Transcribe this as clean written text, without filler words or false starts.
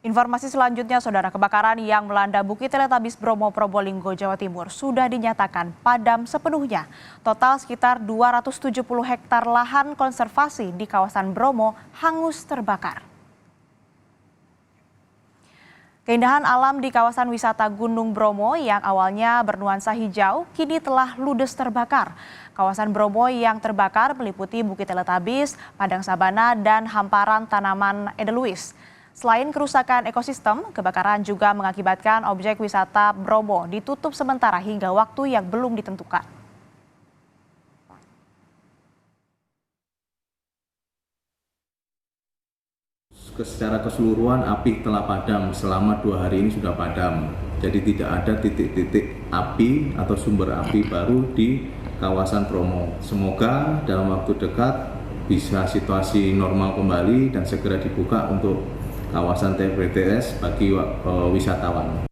Informasi selanjutnya, Saudara, kebakaran yang melanda Bukit Teletabis Bromo, Probolinggo, Jawa Timur sudah dinyatakan padam sepenuhnya. Total sekitar 270 hektar lahan konservasi di kawasan Bromo hangus terbakar. Keindahan alam di kawasan wisata Gunung Bromo yang awalnya bernuansa hijau kini telah ludes terbakar. Kawasan Bromo yang terbakar meliputi Bukit Teletabis, Padang Sabana, dan hamparan tanaman Edelweiss. Selain kerusakan ekosistem, kebakaran juga mengakibatkan objek wisata Bromo ditutup sementara hingga waktu yang belum ditentukan. Secara keseluruhan api telah padam selama 2 hari ini sudah padam. Jadi tidak ada titik-titik api atau sumber api baru di kawasan Bromo. Semoga dalam waktu dekat bisa situasi normal kembali dan segera dibuka untuk kawasan TBTS bagi wisatawan.